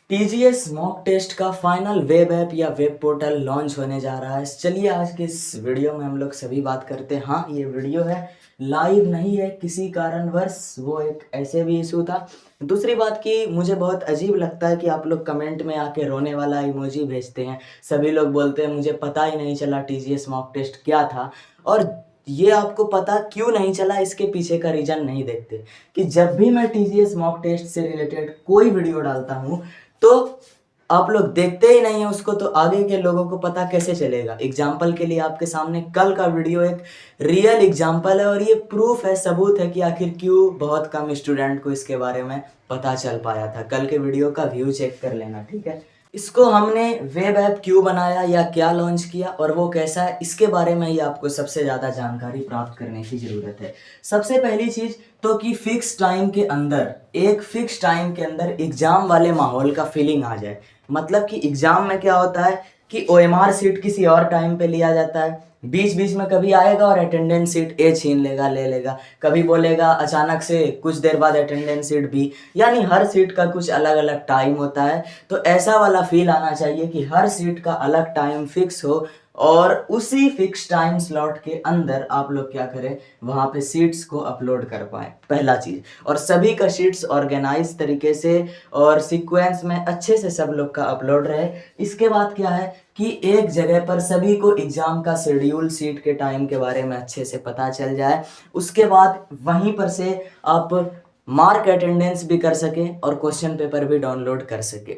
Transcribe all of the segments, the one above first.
TGS mock test का final web app या web portal launch होने जा रहा है। चलिए आज के इस वीडियो में हम लोग सभी बात करते हैं। हाँ, ये वीडियो है लाइव नहीं है, किसी कारणवश वो एक ऐसे भी इशू था। दूसरी बात कि मुझे बहुत अजीब लगता है कि आप लोग कमेंट में आके रोने वाला इमोजी भेजते हैं। सभी लोग बोलते हैं मुझे पता ही नहीं चला टीजीएस मॉक टेस्ट क्या था। और ये आपको पता क्यों नहीं चला, इसके पीछे का रीज़न नहीं देखते कि जब भी मैं टीजीएस मॉक टेस्ट से रिलेटेड कोई वीडियो डालता हूँ तो आप लोग देखते ही नहीं है उसको, तो आगे के लोगों को पता कैसे चलेगा। एग्जाम्पल के लिए आपके सामने कल का वीडियो एक रियल एग्जाम्पल है और ये प्रूफ है, सबूत है कि आखिर क्यों बहुत कम स्टूडेंट को इसके बारे में पता चल पाया था। कल के वीडियो का व्यू चेक कर लेना, ठीक है। इसको हमने वेब ऐप क्यों बनाया या क्या लॉन्च किया और वो कैसा है, इसके बारे में ही आपको सबसे ज़्यादा जानकारी प्राप्त करने की ज़रूरत है। सबसे पहली चीज़ तो कि फिक्स टाइम के अंदर, एक फिक्स टाइम के अंदर एग्ज़ाम वाले माहौल का फीलिंग आ जाए। मतलब कि एग्ज़ाम में क्या होता है कि ओएमआर सीट किसी और टाइम पे लिया जाता है, बीच बीच में कभी आएगा और अटेंडेंस सीट ए छीन लेगा, ले लेगा, कभी बोलेगा अचानक से कुछ देर बाद अटेंडेंस सीट बी, यानी हर सीट का कुछ अलग अलग टाइम होता है। तो ऐसा वाला फील आना चाहिए कि हर सीट का अलग टाइम फिक्स हो और उसी फिक्स टाइम स्लॉट के अंदर आप लोग क्या करें, वहाँ पे सीट्स को अपलोड कर पाएँ, पहला चीज़। और सभी का शीट्स ऑर्गेनाइज तरीके से और सीक्वेंस में अच्छे से सब लोग का अपलोड रहे। इसके बाद क्या है कि एक जगह पर सभी को एग्ज़ाम का शेड्यूल, सीट के टाइम के बारे में अच्छे से पता चल जाए। उसके बाद वहीं पर से आप मार्क अटेंडेंस भी कर सकें और क्वेश्चन पेपर भी डाउनलोड कर सकें।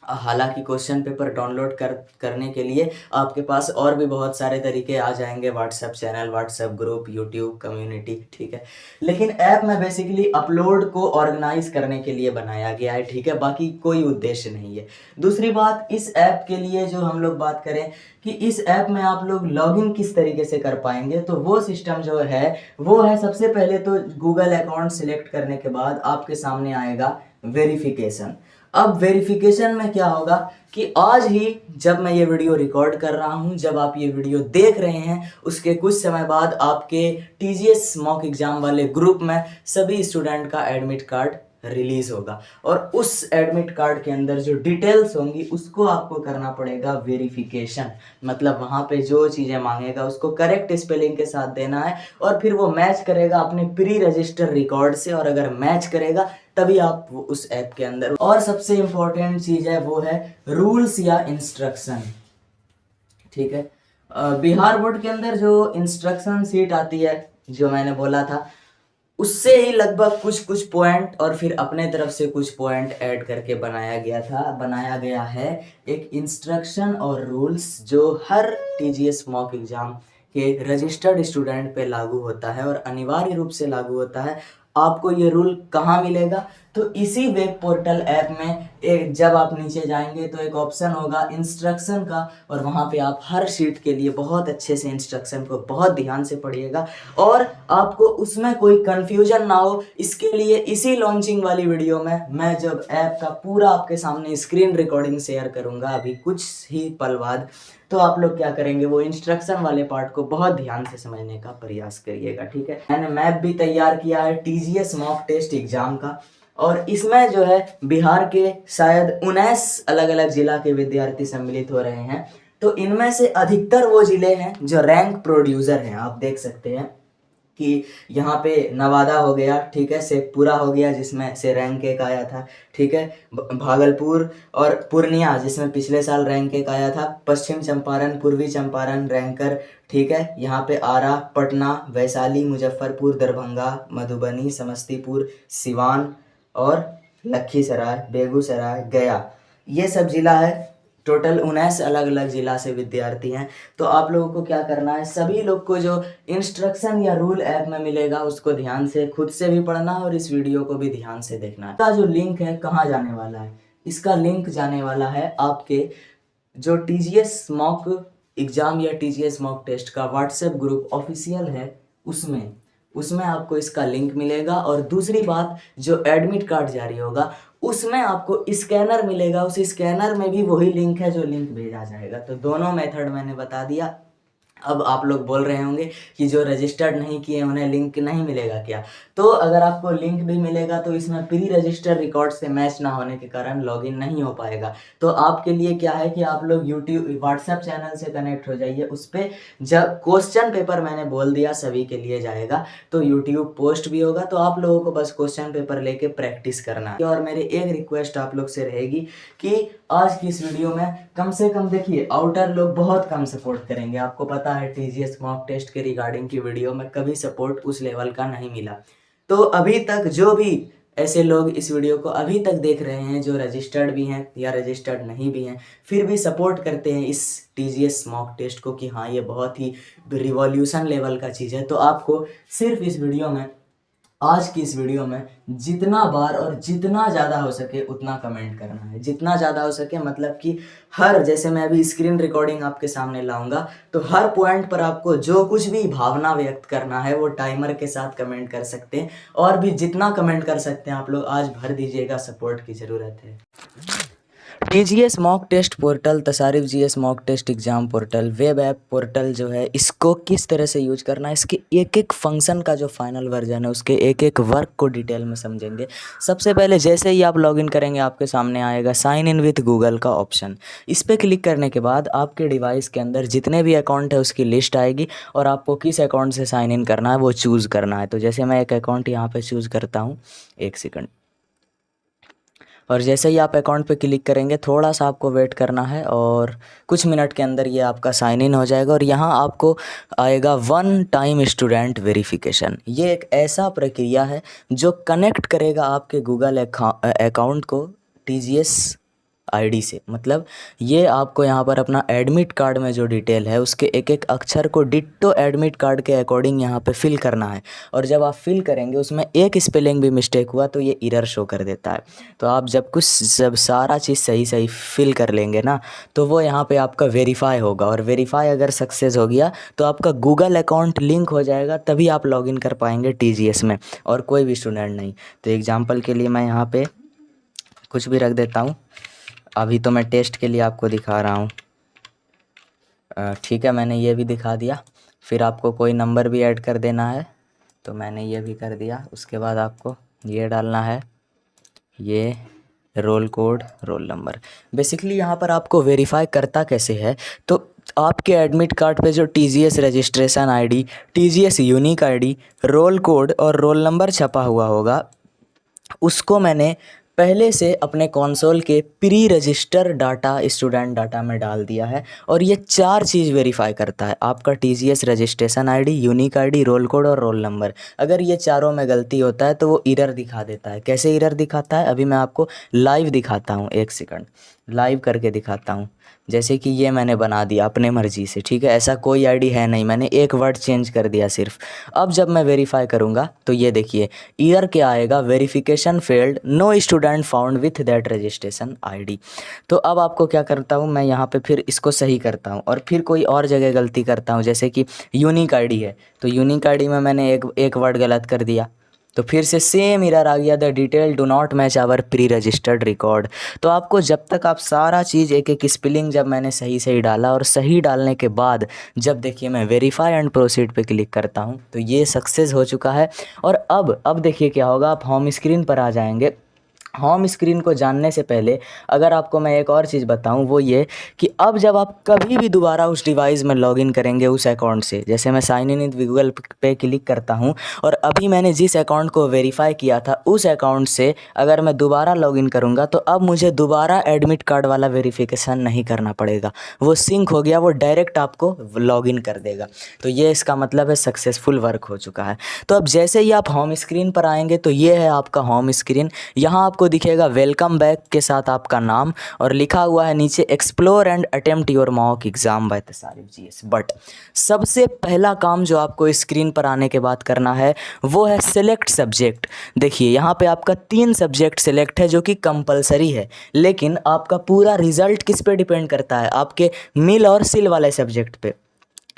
हालांकि क्वेश्चन पेपर डाउनलोड करने के लिए आपके पास और भी बहुत सारे तरीके आ जाएंगे, WhatsApp channel, WhatsApp group, YouTube community, ठीक है। लेकिन ऐप में बेसिकली अपलोड को ऑर्गेनाइज करने के लिए बनाया गया है, ठीक है, बाकी कोई उद्देश्य नहीं है। दूसरी बात, इस ऐप के लिए जो हम लोग बात करें कि इस ऐप में आप लोग लॉगिन किस तरीके से कर पाएंगे, तो वो सिस्टम जो है वो है, सबसे पहले तो गूगल अकाउंट सिलेक्ट करने के बाद आपके सामने आएगा वेरिफिकेशन। अब वेरिफिकेशन में क्या होगा कि आज ही जब मैं ये वीडियो रिकॉर्ड कर रहा हूँ, जब आप ये वीडियो देख रहे हैं, उसके कुछ समय बाद आपके टीजीएस मॉक एग्जाम वाले ग्रुप में सभी स्टूडेंट का एडमिट कार्ड रिलीज होगा और उस एडमिट कार्ड के अंदर जो डिटेल्स होंगी उसको आपको करना पड़ेगा वेरिफिकेशन। मतलब वहाँ पे जो चीज़ें मांगेगा उसको करेक्ट स्पेलिंग के साथ देना है और फिर वो मैच करेगा अपने प्री रजिस्टर रिकॉर्ड से, और अगर मैच करेगा तभी आप उस ऐप के अंदर। और सबसे इम्पोर्टेंट चीज़ है वो है रूल्स या इंस्ट्रक्शन, ठीक है। बिहार बोर्ड के अंदर जो इंस्ट्रक्शन सीट आती है, जो मैंने बोला था, उससे ही लगभग कुछ कुछ पॉइंट और फिर अपने तरफ से कुछ पॉइंट ऐड करके बनाया गया है एक इंस्ट्रक्शन और रूल्स जो हर टीजीएस मॉक एग्जाम के रजिस्टर्ड स्टूडेंट पे लागू होता है और अनिवार्य रूप से लागू होता है। आपको ये रूल कहाँ मिलेगा, तो इसी वेब पोर्टल ऐप में एक, जब आप नीचे जाएंगे तो एक ऑप्शन होगा इंस्ट्रक्शन का, और वहाँ पे आप हर शीट के लिए बहुत अच्छे से इंस्ट्रक्शन को बहुत ध्यान से पढ़िएगा और आपको उसमें कोई कंफ्यूजन ना हो। इसके लिए इसी लॉन्चिंग वाली वीडियो में मैं जब ऐप का पूरा आपके सामने स्क्रीन रिकॉर्डिंग शेयर करूँगा अभी कुछ ही पल बाद, तो आप लोग क्या करेंगे, वो इंस्ट्रक्शन वाले पार्ट को बहुत ध्यान से समझने का प्रयास करिएगा, ठीक है। मैंने मैप भी तैयार किया है टीजीएस मॉक टेस्ट एग्जाम का, और इसमें जो है बिहार के शायद 19 अलग अलग जिला के विद्यार्थी सम्मिलित हो रहे हैं। तो इनमें से अधिकतर वो जिले हैं जो रैंक प्रोड्यूसर हैं। आप देख सकते हैं कि यहाँ पे नवादा हो गया, ठीक है, शेखपुरा हो गया जिसमें से रैंक 1 आया था, ठीक है, भागलपुर और पूर्णिया जिसमें पिछले साल रैंक 1 आया था, पश्चिम चंपारण, पूर्वी चंपारण रैंकर, ठीक है, यहाँ पे आरा, पटना, वैशाली, मुजफ्फरपुर, दरभंगा, मधुबनी, समस्तीपुर, सिवान और लखीसराय, बेगूसराय, गया, ये सब जिला है। टोटल 19 अलग अलग जिला से विद्यार्थी हैं। तो आप लोगों को क्या करना है, सभी लोग को जो इंस्ट्रक्शन या रूल ऐप में मिलेगा उसको ध्यान से खुद से भी पढ़ना और इस वीडियो को भी ध्यान से देखना है। इसका जो लिंक है कहाँ जाने वाला है, इसका लिंक जाने वाला है आपके जो टीजीएस मॉक एग्जाम या टीजीएस मॉक टेस्ट का व्हाट्सएप ग्रुप ऑफिशियल है, उसमें उसमें आपको इसका लिंक मिलेगा। और दूसरी बात, जो एडमिट कार्ड जारी होगा उसमें आपको स्कैनर मिलेगा, उस स्कैनर में भी वही लिंक है जो लिंक भेजा जाएगा। तो दोनों मेथड मैंने बता दिया। अब आप लोग बोल रहे होंगे कि जो रजिस्टर्ड नहीं किए उन्हें लिंक नहीं मिलेगा क्या? तो अगर आपको लिंक भी मिलेगा तो इसमें प्री रजिस्टर रिकॉर्ड से मैच ना होने के कारण लॉगिन नहीं हो पाएगा। तो आपके लिए क्या है कि आप लोग यूट्यूब व्हाट्सएप चैनल से कनेक्ट हो जाइए। उस पर जब क्वेश्चन पेपर मैंने बोल दिया सभी के लिए जाएगा, तो यूट्यूब पोस्ट भी होगा, तो आप लोगों को बस क्वेश्चन पेपर लेके प्रैक्टिस करना है। और मेरी एक रिक्वेस्ट आप लोग से रहेगी कि आज की इस वीडियो में कम से कम देखिए, आउटर लोग बहुत कम सपोर्ट करेंगे। आपको पता है टीजीएस मॉक टेस्ट के रिगार्डिंग की वीडियो में कभी सपोर्ट उस लेवल का नहीं मिला। तो अभी तक जो भी ऐसे लोग इस वीडियो को अभी तक देख रहे हैं जो रजिस्टर्ड भी हैं या रजिस्टर्ड नहीं भी हैं, फिर भी सपोर्ट करते हैं इस टीजीएस मॉक टेस्ट को कि हाँ ये बहुत ही रिवॉल्यूशन लेवल का चीज़ है, तो आपको सिर्फ इस वीडियो में, आज की इस वीडियो में जितना बार और जितना ज़्यादा हो सके उतना कमेंट करना है। जितना ज़्यादा हो सके मतलब कि हर, जैसे मैं अभी स्क्रीन रिकॉर्डिंग आपके सामने लाऊंगा तो हर पॉइंट पर आपको जो कुछ भी भावना व्यक्त करना है वो टाइमर के साथ कमेंट कर सकते हैं। और भी जितना कमेंट कर सकते हैं आप लोग आज भर दीजिएगा, सपोर्ट की ज़रूरत है। टीजीएस मॉक टेस्ट पोर्टल, तसारिफ GS mock test exam portal, web app portal जो है, इसको किस तरह से यूज करना है, इसके एक एक फंक्शन का जो फाइनल वर्जन है उसके एक एक वर्क को डिटेल में समझेंगे। सबसे पहले जैसे ही आप लॉगिन करेंगे आपके सामने आएगा साइन इन विथ गूगल का ऑप्शन। इस पर क्लिक करने के बाद आपके डिवाइस के अंदर जितने भी अकाउंट है उसकी लिस्ट आएगी और आपको किस अकाउंट से साइन इन करना है वो चूज़ करना है। तो जैसे मैं एक अकाउंट यहाँ पर चूज़ करता हूँ, एक सेकंड। और जैसे ही आप अकाउंट पे क्लिक करेंगे थोड़ा सा आपको वेट करना है और कुछ मिनट के अंदर ये आपका साइन इन हो जाएगा और यहाँ आपको आएगा वन टाइम स्टूडेंट वेरिफिकेशन। ये एक ऐसा प्रक्रिया है जो कनेक्ट करेगा आपके गूगल अकाउंट को टीजीएस आईडी से। मतलब ये आपको यहाँ पर अपना एडमिट कार्ड में जो डिटेल है उसके एक एक अक्षर को डिट्टो एडमिट कार्ड के अकॉर्डिंग यहाँ पे फिल करना है। और जब आप फिल करेंगे उसमें एक स्पेलिंग भी मिस्टेक हुआ तो ये एरर शो कर देता है। तो आप जब सारा चीज़ सही सही फिल कर लेंगे ना तो वो यहाँ पे आपका वेरीफाई होगा। और वेरीफाई अगर सक्सेस हो गया तो आपका गूगल अकाउंट लिंक हो जाएगा, तभी आप लॉगिन कर पाएंगे टीजीएस में, और कोई भी स्टूडेंट नहीं। तो एग्जाम्पल के लिए मैं यहाँ पे कुछ भी रख देता हूँ। अभी तो मैं टेस्ट के लिए आपको दिखा रहा हूँ, ठीक है, मैंने ये भी दिखा दिया। फिर आपको कोई नंबर भी ऐड कर देना है तो मैंने ये भी कर दिया। उसके बाद आपको ये डालना है, ये roll code, roll number. Basically यहाँ पर आपको वेरीफाई करता कैसे है, तो आपके एडमिट कार्ड पे जो TGS registration ID, TGS unique ID, roll code और रोल नंबर छपा हुआ होगा, उसको मैंने पहले से अपने कंसोल के pre register data, student data में डाल दिया है। और ये चार चीज़ वेरीफाई करता है, आपका TGS registration ID, unique ID, roll code और रोल नंबर। अगर ये चारों में गलती होता है तो वो एरर दिखा देता है। कैसे एरर दिखाता है अभी मैं आपको लाइव दिखाता हूँ, एक सेकंड लाइव करके दिखाता हूँ। जैसे कि ये मैंने बना दिया अपने मर्ज़ी से, ठीक है, ऐसा कोई आईडी है नहीं, मैंने एक वर्ड चेंज कर दिया सिर्फ। अब जब मैं वेरीफाई करूँगा तो ये देखिए एरर क्या आएगा, verification failed, no student found with that registration ID. तो अब आपको क्या करता हूँ मैं यहाँ पे फिर इसको सही करता हूँ और फिर कोई और जगह गलती करता हूँ। जैसे कि यूनिक आईडी है तो यूनिक आईडी में मैंने एक वर्ड गलत कर दिया, तो फिर से सेम एरर आ गया, the detail do not match our pre registered record. तो आपको जब तक आप सारा चीज़ एक एक स्पेलिंग जब मैंने सही सही डाला और सही डालने के बाद जब देखिए मैं वेरीफाई एंड प्रोसीड पे क्लिक करता हूँ तो ये सक्सेस हो चुका है। और अब देखिए क्या होगा, आप होम स्क्रीन पर आ जाएंगे। होम स्क्रीन को जानने से पहले अगर आपको मैं एक और चीज़ बताऊं वो ये कि अब जब आप कभी भी दोबारा उस डिवाइस में लॉगिन करेंगे उस अकाउंट से, जैसे मैं साइन इन विद गूगल पे क्लिक करता हूं और अभी मैंने जिस अकाउंट को वेरीफाई किया था उस अकाउंट से अगर मैं दोबारा लॉगिन करूंगा तो अब मुझे दोबारा एडमिट कार्ड वाला वेरिफिकेशन नहीं करना पड़ेगा, वो सिंक हो गया, वो डायरेक्ट आपको लॉगिन कर देगा। तो ये इसका मतलब है सक्सेसफुल वर्क हो चुका है। तो अब जैसे ही आप होम स्क्रीन पर आएंगे तो ये है आपका होम स्क्रीन। यहाँ आपको दिखेगा वेलकम बैक के साथ आपका नाम और लिखा हुआ है नीचे explore and attempt your mock exam by तसारिफ जीएस। बट सबसे पहला काम जो आपको स्क्रीन पर आने के बाद करना है वो है सिलेक्ट सब्जेक्ट। देखिए यहाँ पे आपका 3 सब्जेक्ट सिलेक्ट है जो कि कंपलसरी है, लेकिन आपका पूरा रिजल्ट किस पे डिपेंड करता है, आपके मिल और सिल वाले सब्जेक्ट पे।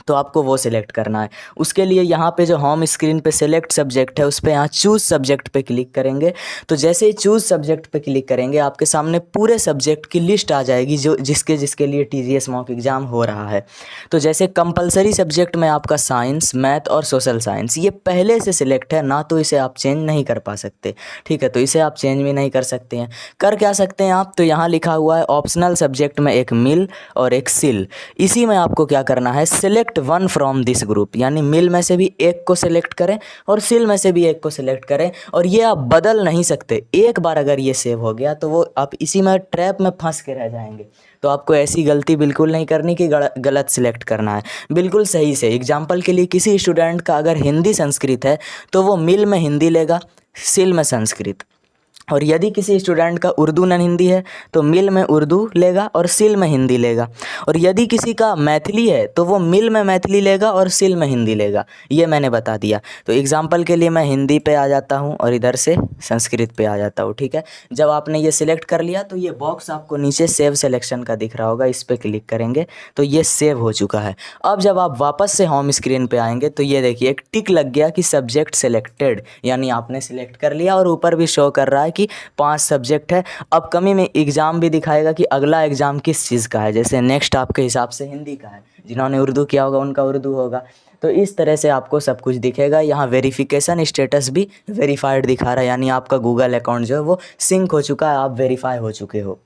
तो आपको वो सिलेक्ट करना है। उसके लिए यहाँ पे जो होम स्क्रीन पे सिलेक्ट सब्जेक्ट है उस पर यहाँ चूज़ सब्जेक्ट पे क्लिक करेंगे। तो जैसे ही चूज़ सब्जेक्ट पे क्लिक करेंगे आपके सामने पूरे सब्जेक्ट की लिस्ट आ जाएगी जो जिसके लिए टीजीएस मॉक एग्ज़ाम हो रहा है। तो जैसे कंपलसरी सब्जेक्ट में आपका साइंस, मैथ और सोशल साइंस ये पहले से सिलेक्ट है ना, तो इसे आप चेंज नहीं कर पा सकते, ठीक है। तो इसे आप चेंज भी नहीं कर सकते हैं। कर क्या सकते हैं आप, तो यहाँ लिखा हुआ है ऑप्शनल सब्जेक्ट में एक मिल और एक सिल। इसी में आपको क्या करना है, select one from this group, यानी मिल में से भी एक को सिलेक्ट करें और सिल में से भी एक को सिलेक्ट करें। और ये आप बदल नहीं सकते, एक बार अगर ये सेव हो गया तो वो आप इसी में ट्रैप में फंस के रह जाएंगे। तो आपको ऐसी गलती बिल्कुल नहीं करनी कि गलत सिलेक्ट करना है, बिल्कुल सही से। एग्जाम्पल के लिए किसी स्टूडेंट का अगर हिंदी संस्कृत है तो वो मिल में हिंदी लेगा, सिल में संस्कृत। और यदि किसी स्टूडेंट का उर्दू नॉन हिंदी है तो मिल में उर्दू लेगा और सिल में हिंदी लेगा। और यदि किसी का मैथिली है तो वो मिल में मैथिली लेगा और सिल में हिंदी लेगा। ये मैंने बता दिया। तो एग्जाम्पल के लिए मैं हिंदी पे आ जाता हूँ और इधर से संस्कृत पे आ जाता हूँ, ठीक है। जब आपने ये सिलेक्ट कर लिया तो ये बॉक्स आपको नीचे सेव सिलेक्शन का दिख रहा होगा, इस पर क्लिक करेंगे तो ये सेव हो चुका है। अब जब आप वापस से होम स्क्रीन पे आएंगे तो ये देखिए एक टिक लग गया कि सब्जेक्ट सिलेक्टेड, यानी आपने सिलेक्ट कर लिया। और ऊपर भी शो कर रहा है कि 5 सब्जेक्ट है। अब कमी में एग्ज़ाम भी दिखाएगा कि अगला एग्ज़ाम किस चीज़ का है। जैसे नेक्स्ट आपके हिसाब से हिंदी का है, जिन्होंने उर्दू किया होगा उनका उर्दू होगा। तो इस तरह से आपको सब कुछ दिखेगा। यहाँ वेरिफिकेशन स्टेटस भी वेरीफाइड दिखा रहा है, यानी आपका गूगल अकाउंट जो है वो सिंक हो चुका है, आप वेरीफाई हो चुके हो।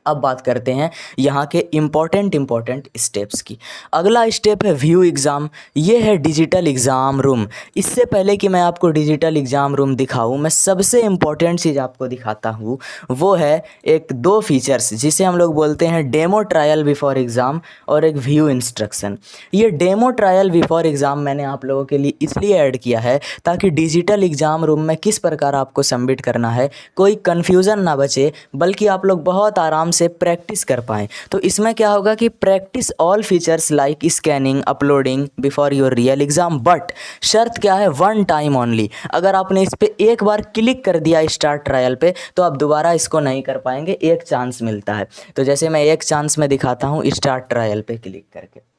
अब बात करते हैं यहाँ के इम्पॉर्टेंट स्टेप्स की। अगला स्टेप है व्यू एग्ज़ाम। ये है डिजिटल एग्ज़ाम रूम। इससे पहले कि मैं आपको डिजिटल एग्ज़ाम रूम दिखाऊं, मैं सबसे इम्पॉर्टेंट चीज़ आपको दिखाता हूँ। वो है एक 2 फीचर्स जिसे हम लोग बोलते हैं डेमो ट्रायल बिफोर एग्ज़ाम और एक व्यू इंस्ट्रक्शन। ये डेमो ट्रायल बिफोर एग्ज़ाम मैंने आप लोगों के लिए इसलिए ऐड किया है ताकि डिजिटल एग्ज़ाम रूम में किस प्रकार आपको सबमिट करना है कोई कन्फ्यूज़न ना बचे, बल्कि आप लोग बहुत आराम से प्रैक्टिस कर पाएँ। तो इसमें क्या होगा कि practice all features like scanning, uploading before your real exam. But शर्त क्या है, 1 टाइम ओनली। अगर आपने इस पर एक बार क्लिक कर दिया स्टार्ट ट्रायल पे तो आप दोबारा इसको नहीं कर पाएंगे, एक चांस मिलता है। तो जैसे मैं एक चांस में दिखाता हूँ स्टार्ट ट्रायल पे क्लिक करके।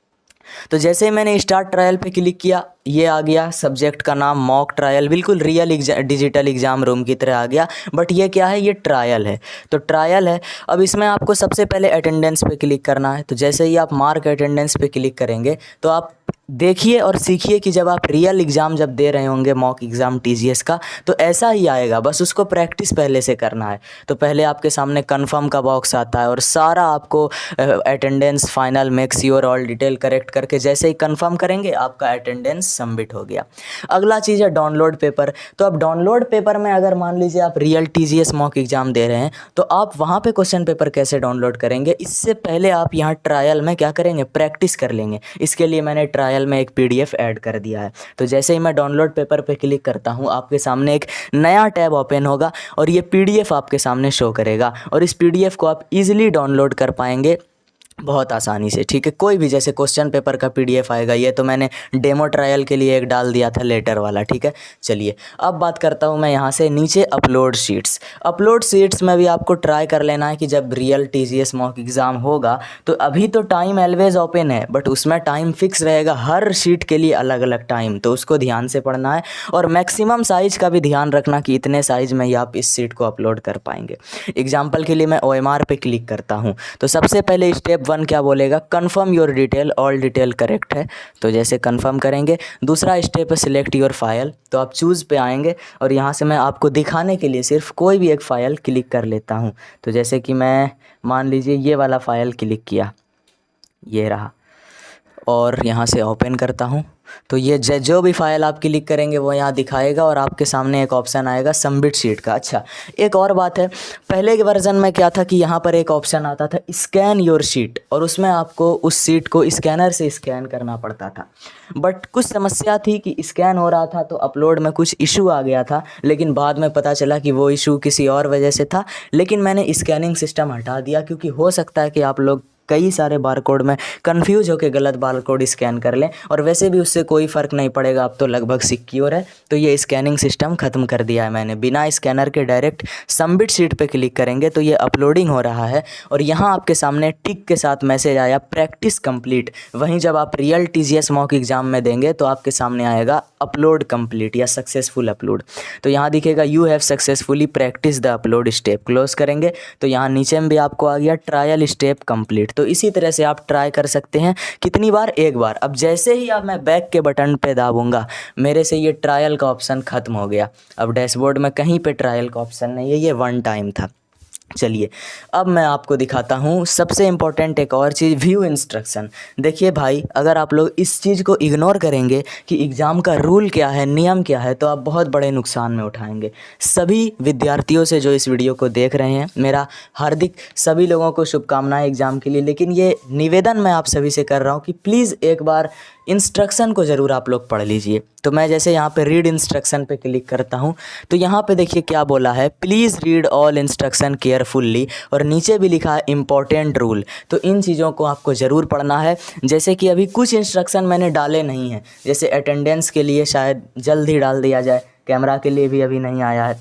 तो जैसे ही मैंने स्टार्ट ट्रायल पे क्लिक किया, ये आ गया सब्जेक्ट का नाम मॉक ट्रायल, बिल्कुल रियल डिजिटल एग्ज़ाम रूम की तरह आ गया। बट ये क्या है, ये ट्रायल है। तो ट्रायल है। अब इसमें आपको सबसे पहले अटेंडेंस पे क्लिक करना है। तो जैसे ही आप मार्क अटेंडेंस पे क्लिक करेंगे तो आप देखिए और सीखिए कि जब आप रियल एग्ज़ाम जब दे रहे होंगे मॉक एग्ज़ाम टीजीएस का तो ऐसा ही आएगा, बस उसको प्रैक्टिस पहले से करना है। तो पहले आपके सामने कंफर्म का बॉक्स आता है और सारा आपको attendance final make sure all detail correct करके जैसे ही कंफर्म करेंगे आपका अटेंडेंस सबमिट हो गया। अगला चीज़ है डाउनलोड पेपर। तो अब डाउनलोड पेपर में अगर मान लीजिए आप रियल टीजीएस मॉक एग्ज़ाम दे रहे हैं तो आप वहाँ पे क्वेश्चन पेपर कैसे डाउनलोड करेंगे, इससे पहले आप यहाँ ट्रायल में क्या करेंगे, प्रैक्टिस कर लेंगे। इसके लिए मैंने ट्रायल में एक पीडीएफ ऐड कर दिया है। तो जैसे ही मैं डाउनलोड पेपर पे क्लिक करता हूँ आपके सामने एक नया टैब ओपन होगा और ये पीडीएफ आपके सामने शो करेगा और इस पीडीएफ को आप इजीली डाउनलोड कर पाएंगे बहुत आसानी से, ठीक है। कोई भी जैसे क्वेश्चन पेपर का पीडीएफ आएगा, ये तो मैंने डेमो ट्रायल के लिए एक डाल दिया था लेटर वाला, ठीक है। चलिए अब बात करता हूँ मैं यहाँ से नीचे अपलोड शीट्स। अपलोड शीट्स में भी आपको ट्राई कर लेना है कि जब रियल टीजीएस मॉक एग्ज़ाम होगा तो अभी तो टाइम ऑलवेज ओपन है बट उसमें टाइम फिक्स रहेगा, हर शीट के लिए अलग अलग टाइम, तो उसको ध्यान से पढ़ना है। और मैक्सिमम साइज़ का भी ध्यान रखना कि इतने साइज़ में ही आप इस शीट को अपलोड कर पाएंगे। एग्जाम्पल के लिए मैं OMR पे क्लिक करता हूँ तो सबसे पहले स्टेप 1 क्या बोलेगा, confirm your detail, all detail correct है। तो जैसे कन्फर्म करेंगे, दूसरा स्टेप है सिलेक्ट योर फाइल। तो आप चूज़ पे आएंगे और यहाँ से मैं आपको दिखाने के लिए सिर्फ कोई भी एक फ़ाइल क्लिक कर लेता हूँ। तो जैसे कि मैं मान लीजिए ये वाला फ़ाइल क्लिक किया, ये रहा, और यहाँ से ओपन करता हूँ तो ये जो भी फाइल आप क्लिक करेंगे वो यहाँ दिखाएगा और आपके सामने एक ऑप्शन आएगा सबमिट शीट का। अच्छा, एक और बात है, पहले के वर्जन में क्या था कि यहाँ पर एक ऑप्शन आता था स्कैन योर शीट और उसमें आपको उस शीट को स्कैनर से स्कैन करना पड़ता था। बट कुछ समस्या थी कि स्कैन हो रहा था तो अपलोड में कुछ इशू आ गया था, लेकिन बाद में पता चला कि वो इशू किसी और वजह से था। लेकिन मैंने स्कैनिंग सिस्टम हटा दिया क्योंकि हो सकता है कि आप लोग कई सारे बारकोड में कंफ्यूज होकर गलत बारकोड स्कैन कर लें, और वैसे भी उससे कोई फ़र्क नहीं पड़ेगा, अब तो लगभग सिक्योर है। तो ये स्कैनिंग सिस्टम ख़त्म कर दिया है मैंने। बिना स्कैनर के डायरेक्ट सबमिट शीट पे क्लिक करेंगे तो ये अपलोडिंग हो रहा है, और यहाँ आपके सामने टिक के साथ मैसेज आया प्रैक्टिस कंप्लीट। वहीं जब आप रियल TGS मॉक एग्ज़ाम में देंगे तो आपके सामने आएगा अपलोड कंप्लीट या सक्सेसफुल अपलोड। तो यहाँ दिखेगा you have successfully practice the upload step. Close करेंगे तो यहाँ नीचे में भी आपको आ गया ट्रायल स्टेप कंप्लीट। तो इसी तरह से आप ट्राई कर सकते हैं। कितनी बार? एक बार। अब जैसे ही आप मैं बैक के बटन पे दाबूंगा मेरे से ये ट्रायल का ऑप्शन ख़त्म हो गया। अब डैशबोर्ड में कहीं पे ट्रायल का ऑप्शन नहीं है, ये वन टाइम था। चलिए अब मैं आपको दिखाता हूँ सबसे इम्पॉर्टेंट एक और चीज़, व्यू इंस्ट्रक्शन। देखिए भाई, अगर आप लोग इस चीज़ को इग्नोर करेंगे कि एग्ज़ाम का रूल क्या है, नियम क्या है, तो आप बहुत बड़े नुकसान में उठाएंगे। सभी विद्यार्थियों से जो इस वीडियो को देख रहे हैं, मेरा हार्दिक सभी लोगों को शुभकामनाएं एग्ज़ाम के लिए। लेकिन ये निवेदन मैं आप सभी से कर रहा हूँ कि प्लीज़ एक बार इंस्ट्रक्शन को ज़रूर आप लोग पढ़ लीजिए। तो मैं जैसे यहाँ पे रीड इंस्ट्रक्शन पे क्लिक करता हूँ तो यहाँ पे देखिए क्या बोला है, please read all instruction carefully, और नीचे भी लिखा है इम्पॉर्टेंट रूल। तो इन चीज़ों को आपको ज़रूर पढ़ना है। जैसे कि अभी कुछ इंस्ट्रक्शन मैंने डाले नहीं हैं, जैसे अटेंडेंस के लिए शायद जल्द ही डाल दिया जाए, कैमरा के लिए भी अभी नहीं आया है।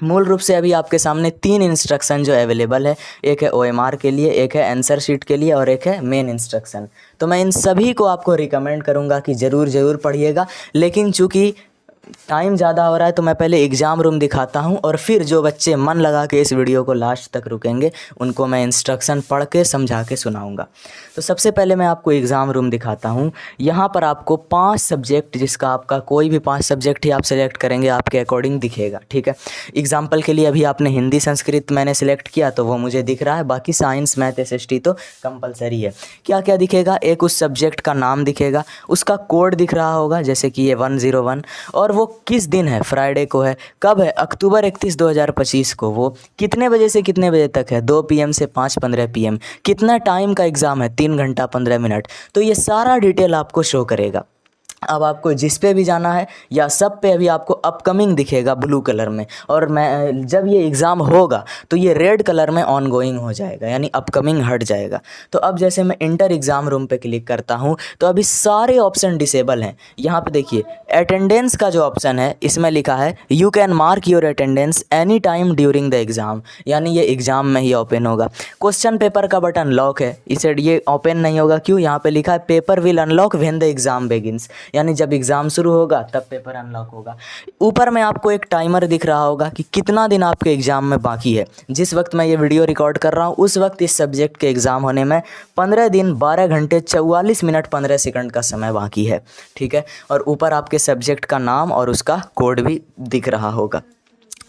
मूल रूप से अभी आपके सामने 3 इंस्ट्रक्शन जो अवेलेबल है, एक है OMR के लिए, एक है आंसर शीट के लिए, और एक है मेन इंस्ट्रक्शन। तो मैं इन सभी को आपको रिकमेंड करूंगा कि ज़रूर पढ़िएगा। लेकिन चूँकि टाइम ज़्यादा हो रहा है तो मैं पहले एग्ज़ाम रूम दिखाता हूं, और फिर जो बच्चे मन लगा के इस वीडियो को लास्ट तक रुकेंगे उनको मैं इंस्ट्रक्शन पढ़ के समझा के सुनाऊंगा। तो सबसे पहले मैं आपको एग्ज़ाम रूम दिखाता हूं। यहाँ पर आपको 5 सब्जेक्ट, जिसका आपका कोई भी 5 सब्जेक्ट ही आप सेलेक्ट करेंगे आपके अकॉर्डिंग दिखेगा, ठीक है। एग्जाम्पल के लिए अभी आपने हिंदी संस्कृत मैंने सेलेक्ट किया तो वो मुझे दिख रहा है, बाकी साइंस मैथ SST तो कंपलसरी है। क्या क्या दिखेगा? एक उस सब्जेक्ट का नाम दिखेगा, उसका कोड दिख रहा होगा, जैसे कि ये 101, और वो किस दिन है, फ्राइडे को है, कब है, अक्टूबर 31 2025 को, वो कितने बजे से कितने बजे तक है, 2 PM से 5:15 PM, कितना टाइम का एग्ज़ाम है, 3 घंटा 15 मिनट। तो ये सारा डिटेल आपको शो करेगा। अब आपको जिस पे भी जाना है या सब पे अभी आपको अपकमिंग दिखेगा ब्लू कलर में, और मैं जब ये एग्ज़ाम होगा तो ये रेड कलर में ऑनगोइंग हो जाएगा, यानी अपकमिंग हट जाएगा। तो अब जैसे मैं इंटर एग्ज़ाम रूम पे क्लिक करता हूँ तो अभी सारे ऑप्शन डिसेबल हैं। यहाँ पे देखिए अटेंडेंस का जो ऑप्शन है इसमें लिखा है you can mark your attendance any time during the exam, यानी ये एग्ज़ाम में ही ओपन होगा। क्वेश्चन पेपर का बटन लॉक है, इसे ये ओपन नहीं होगा, क्यों? यहाँ पे लिखा है paper will unlock when the exam begins, यानी जब एग्ज़ाम शुरू होगा तब पेपर अनलॉक होगा। ऊपर में आपको एक टाइमर दिख रहा होगा कि कितना दिन आपके एग्ज़ाम में बाकी है। जिस वक्त मैं ये वीडियो रिकॉर्ड कर रहा हूँ उस वक्त इस सब्जेक्ट के एग्ज़ाम होने में 15 दिन 12 घंटे 44 मिनट 15 सेकंड का समय बाकी है, ठीक है। और ऊपर आपके सब्जेक्ट का नाम और उसका कोड भी दिख रहा होगा।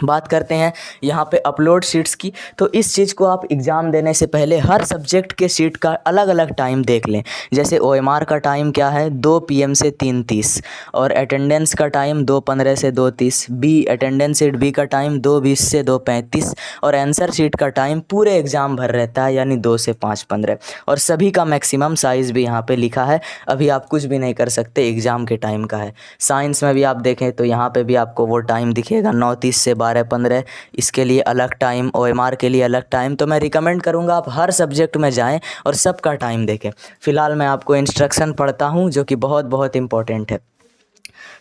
बात करते हैं यहाँ पे अपलोड शीट्स की। तो इस चीज़ को आप एग्ज़ाम देने से पहले हर सब्जेक्ट के शीट का अलग अलग टाइम देख लें। जैसे OMR का टाइम क्या है, 2 PM से 3:30, और अटेंडेंस का टाइम 2:15 से 2:30, अटेंडेंस शीट B का टाइम 2:20 से 2:35, और आंसर शीट का टाइम पूरे एग्ज़ाम भर रहता है, यानी 2 से 5:15, और सभी का मैक्सिमम साइज़ भी यहाँ पर लिखा है। अभी आप कुछ भी नहीं कर सकते, एग्ज़ाम के टाइम का है। साइंस में भी आप देखें तो यहाँ पर भी आपको वो टाइम दिखेगा 9:30 से 12:15, इसके लिए अलग टाइम, OMR के लिए अलग टाइम। तो मैं रिकमेंड करूंगा आप हर सब्जेक्ट में जाएं और सबका टाइम देखें। फ़िलहाल मैं आपको इंस्ट्रक्शन पढ़ता हूं जो कि बहुत इंपॉर्टेंट है।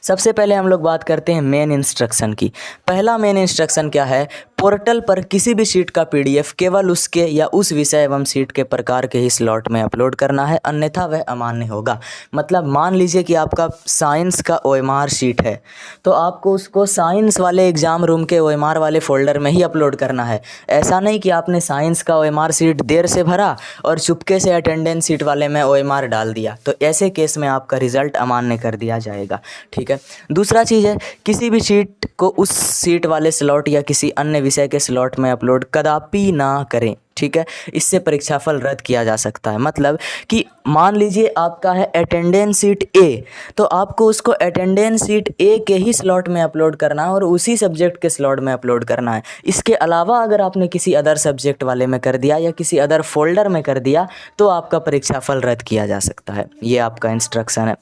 सबसे पहले हम लोग बात करते हैं मेन इंस्ट्रक्शन की। पहला मेन इंस्ट्रक्शन क्या है, पोर्टल पर किसी भी शीट का PDF केवल उसके या उस विषय एवं शीट के प्रकार के ही स्लॉट में अपलोड करना है, अन्यथा वह अमान्य होगा। मतलब मान लीजिए कि आपका साइंस का OMR शीट है तो आपको उसको साइंस वाले एग्ज़ाम रूम के OMR वाले फ़ोल्डर में ही अपलोड करना है। ऐसा नहीं कि आपने साइंस का OMR शीट देर से भरा और चुपके से अटेंडेंस शीट वाले में OMR डाल दिया, तो ऐसे केस में आपका रिज़ल्ट अमान्य कर दिया जाएगा, ठीक है। दूसरा चीज़ है, किसी भी शीट को उस सीट वाले स्लॉट या किसी अन्य विषय के स्लॉट में अपलोड कदापि ना करें, ठीक है। इससे परीक्षाफल रद्द किया जा सकता है। मतलब कि मान लीजिए आपका है अटेंडेंस सीट A, तो आपको उसको अटेंडेंस सीट A के ही स्लॉट में अपलोड करना है और उसी सब्जेक्ट के स्लॉट में अपलोड करना है। इसके अलावा अगर आपने किसी अदर सब्जेक्ट वाले में कर दिया या किसी अदर फोल्डर में कर दिया तो आपका परीक्षाफल रद्द किया जा सकता है। ये आपका इंस्ट्रक्शन है।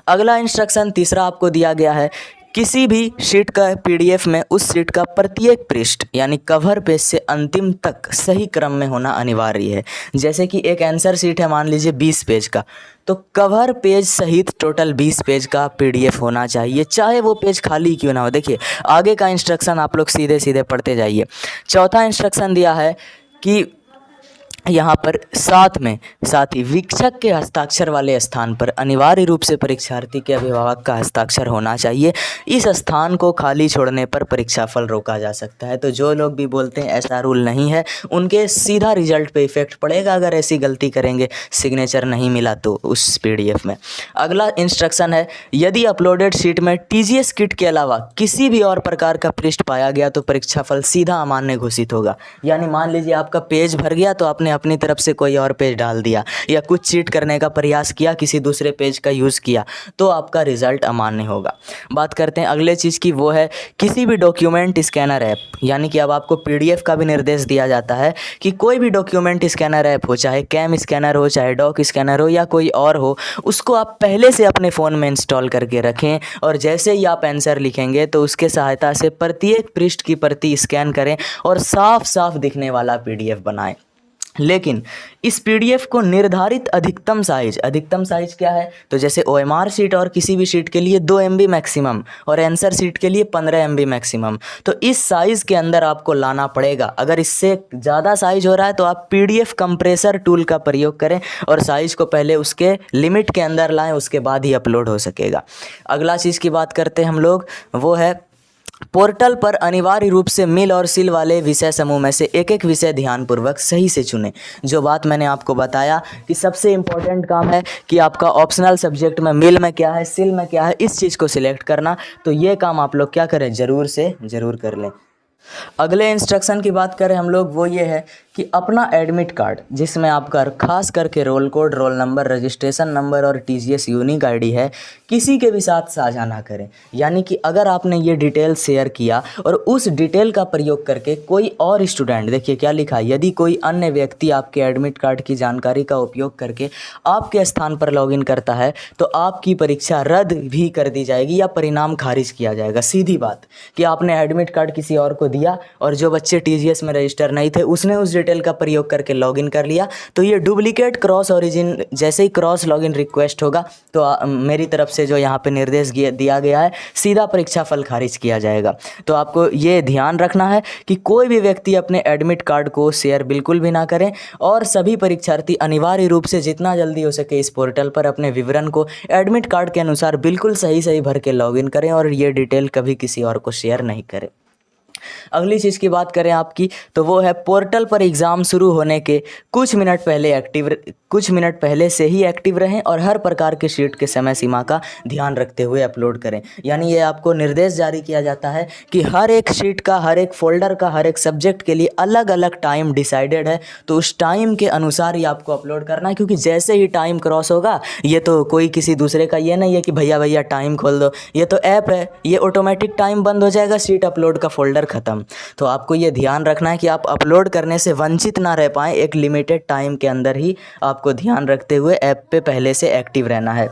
अगला इंस्ट्रक्शन तीसरा आपको दिया गया है, किसी भी शीट का पीडीएफ में उस शीट का प्रत्येक पृष्ठ यानी कवर पेज से अंतिम तक सही क्रम में होना अनिवार्य है। जैसे कि एक आंसर शीट है मान लीजिए 20 पेज का, तो कवर पेज सहित टोटल 20 पेज का पीडीएफ होना चाहिए, चाहे वो पेज खाली क्यों ना हो। देखिए आगे का इंस्ट्रक्शन आप लोग सीधे सीधे पढ़ते जाइए। चौथा इंस्ट्रक्शन दिया है कि यहाँ पर साथ ही वीक्षक के हस्ताक्षर वाले स्थान पर अनिवार्य रूप से परीक्षार्थी के अभिभावक का हस्ताक्षर होना चाहिए। इस स्थान को खाली छोड़ने पर परीक्षाफल रोका जा सकता है। तो जो लोग भी बोलते हैं ऐसा रूल नहीं है, उनके सीधा रिजल्ट पे इफेक्ट पड़ेगा अगर ऐसी गलती करेंगे, सिग्नेचर नहीं मिला तो उस पीडीएफ में। अगला इंस्ट्रक्शन है, यदि अपलोडेड शीट में टीजीएस किट के अलावा किसी भी और प्रकार का पृष्ठ पाया गया तो परीक्षाफल सीधा अमान्य घोषित होगा। यानी मान लीजिए आपका पेज भर गया तो आपने अपनी तरफ से कोई और पेज डाल दिया या कुछ चीट करने का प्रयास किया, किसी दूसरे पेज का यूज़ किया, तो आपका रिजल्ट अमान्य होगा। बात करते हैं अगले चीज़ की, वो है किसी भी डॉक्यूमेंट स्कैनर ऐप। यानी कि अब आपको पीडीएफ का भी निर्देश दिया जाता है कि कोई भी डॉक्यूमेंट स्कैनर ऐप हो, चाहे कैम स्कैनर हो, चाहे डॉक स्कैनर हो या कोई और हो, उसको आप पहले से अपने फ़ोन में इंस्टॉल करके रखें और जैसे ही आप आंसर लिखेंगे तो उसके सहायता से प्रत्येक पृष्ठ की प्रति स्कैन करें और साफ साफ दिखने वाला पीडीएफ बनाएं। लेकिन इस पीडीएफ को निर्धारित अधिकतम साइज क्या है, तो जैसे ओएमआर शीट और किसी भी शीट के लिए 2 MB मैक्सिमम और आंसर शीट के लिए 15 MB मैक्सिमम, तो इस साइज़ के अंदर आपको लाना पड़ेगा। अगर इससे ज़्यादा साइज हो रहा है तो आप पीडीएफ कंप्रेसर टूल का प्रयोग करें और साइज़ को पहले उसके लिमिट के अंदर लाएं, उसके बाद ही अपलोड हो सकेगा। अगला चीज़ की बात करते हैं हम लोग, वो है पोर्टल पर अनिवार्य रूप से मिल और सिल वाले विषय समूह में से एक एक विषय ध्यानपूर्वक सही से चुनें। जो बात मैंने आपको बताया कि सबसे इम्पोर्टेंट काम है कि आपका ऑप्शनल सब्जेक्ट में मिल में क्या है, सिल में क्या है, इस चीज़ को सिलेक्ट करना। तो ये काम आप लोग क्या करें, ज़रूर से ज़रूर कर लें। अगले इंस्ट्रक्शन की बात करें हम लोग, वो ये है कि अपना एडमिट कार्ड जिसमें आपका खास करके roll code, roll number, registration number और टीजीएस यूनिक आईडी है, किसी के भी साथ साझा ना करें। यानी कि अगर आपने ये डिटेल शेयर किया और उस डिटेल का प्रयोग करके कोई और स्टूडेंट, देखिए क्या लिखा है, यदि कोई अन्य व्यक्ति आपके एडमिट कार्ड की जानकारी का उपयोग करके आपके स्थान पर लॉगिन करता है तो आपकी परीक्षा रद्द भी कर दी जाएगी या परिणाम खारिज किया जाएगा। सीधी बात कि आपने एडमिट कार्ड किसी और को दिया और जो बच्चे टीजीएस में रजिस्टर नहीं थे उसने उस डिटेल का प्रयोग करके लॉगिन कर लिया, तो ये डुप्लीकेट क्रॉस ओरिजिन, जैसे ही क्रॉस लॉगिन रिक्वेस्ट होगा तो मेरी तरफ से जो यहाँ पे निर्देश दिया गया है, सीधा परीक्षा फल खारिज किया जाएगा। तो आपको ये ध्यान रखना है कि कोई भी व्यक्ति अपने एडमिट कार्ड को शेयर बिल्कुल भी ना करें और सभी परीक्षार्थी अनिवार्य रूप से जितना जल्दी हो सके इस पोर्टल पर अपने विवरण को एडमिट कार्ड के अनुसार बिल्कुल सही भर के लॉगिन करें और ये डिटेल कभी किसी और को शेयर नहीं करें। अगली चीज़ की बात करें आपकी, तो वो है पोर्टल पर एग्ज़ाम शुरू होने के कुछ मिनट पहले से ही एक्टिव रहें और हर प्रकार के शीट के समय सीमा का ध्यान रखते हुए अपलोड करें। यानी ये आपको निर्देश जारी किया जाता है कि हर एक शीट का, हर एक फोल्डर का, हर एक सब्जेक्ट के लिए अलग अलग टाइम डिसाइडेड है, तो उस टाइम के अनुसार ही आपको अपलोड करना है। क्योंकि जैसे ही टाइम क्रॉस होगा, ये तो कोई किसी दूसरे का ये नहीं है कि भैया टाइम खोल दो, ये तो ऐप है, ये ऑटोमेटिक टाइम बंद हो जाएगा, शीट अपलोड का फोल्डर ख़त्म। तो आपको ये ध्यान रखना है कि आप अपलोड करने से वंचित ना रह पाएँ, एक लिमिटेड टाइम के अंदर ही आपको ध्यान रखते हुए ऐप पे पहले से एक्टिव रहना है।